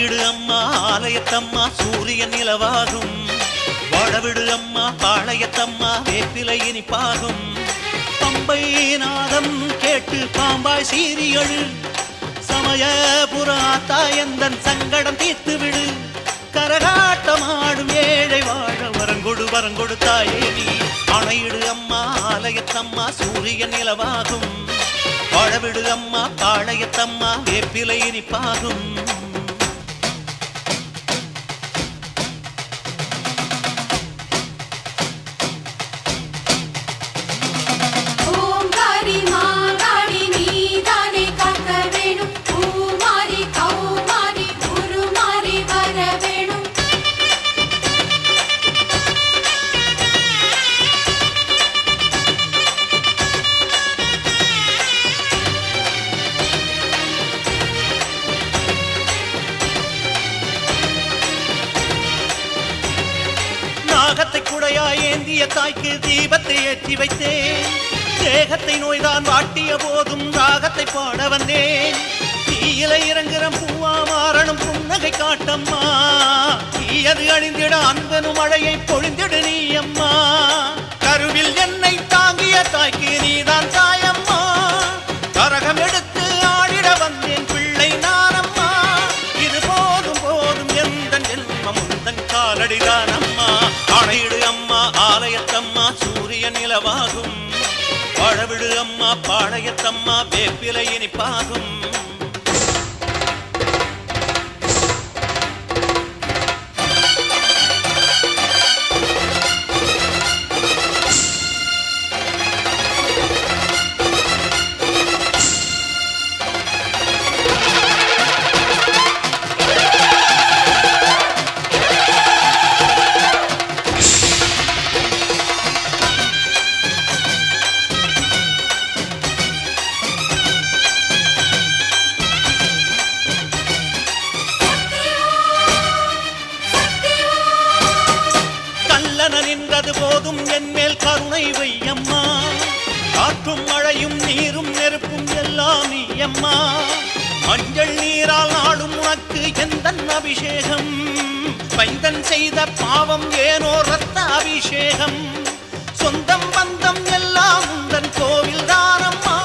அணையிடு அம்மா ஆலயத்தம்மா சூரியன் நிலவாகும். வாழவிடு அம்மா பாளையத்தம்மா வேப்பிலை இனிப்பாகும். பம்பை நாதம் கேட்டு பாம்பாய் சீரியழு. சமயபுராத்தா எந்தன் சங்கடம் தீர்த்து விடு. கரகாட்டமாடும் ஏழை வாழ வரங்கொடு வரங்கொடு தாயே நீ. அணையிடு அம்மா ஆலயத்தம்மா சூரியன் நிலவாகும். வாழவிடு அம்மா பாளையத்தம்மா வேப்பிலை இனிப்பாகும். நாகத்தை குடையா ஏந்திய தாய்க்கு தீபத்தை ஏற்றி வைத்தேன். தேகத்தை நோய்தான் வாட்டிய போதும் ராகத்தை பாட வந்தேன். தீயில இறங்குற பூவா மாறணும் புன்னகை காட்டம்மா. தீயது அழிந்திட அன்பனும் மழையை பொழிந்திடு நீ அம்மா. கருவில் என்னை தாங்கிய தாய்க்கு நீதான் தாயம்மா. கரகம் எடுத்து ஆடிட வந்தேன் பிள்ளை நானம்மா. இது போதும் போதும் எந்த ஜென்மம் உந்தன் காலடிதான் அம்மா. அணையிடு அம்மா ஆலயத்தம்மா சூரியன் நிலவாகும். வாழவிடு அம்மா பாளையத்தம்மா வேப்பிலை இனிப்பாகும். நின்றது போதும் என் மேல் கருணை வையம்மா. காற்றும் மழையும் நீரும் நெருப்பும் எல்லாம் நீ அம்மா. மஞ்சள் நீரால் நாடும் உனக்கு எந்தன் அபிஷேகம். பைந்தன் செய்த பாவம் ஏனோ ரத்த அபிஷேகம். சொந்தம் பந்தம் எல்லாம் உந்தன் கோவில் தானம்மா.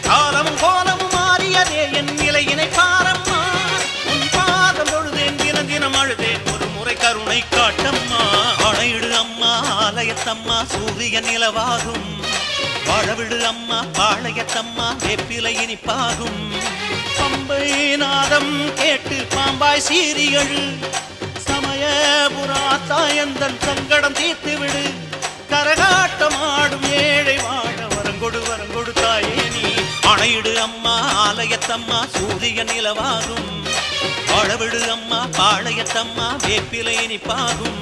காலமும் கோலமும் மாறியதே என் நிலையினை பாரம்மா. உன் பாதம் தொழுதேன் தினம் தினம் அழுதேன் ஒரு முறை கருணை காட்டம்மா. அணையிடு அம்மா ஆலயத்தம்மா சூரியன் நிலவாகும். வாழவிடு அம்மா பாளையத்தம்மா வேப்பிலை இனிப்பாகும். பம்பை நாதம் கேட்டு பாம்பாய் சீரியழு. சமயபுராத்தா எந்தன் சங்கடம் தீர்த்து விடு. கரகாட்டமாடும் ஏழை வாழ வரங்கொடு வரங்கொடு தாயே நீ. அணையிடு அம்மா ஆலயத்தம்மா சூரியன் நிலவாகும். வாழவிடு அம்மா பாளையத்தம்மா வேப்பிலை இனிப்பாகும்.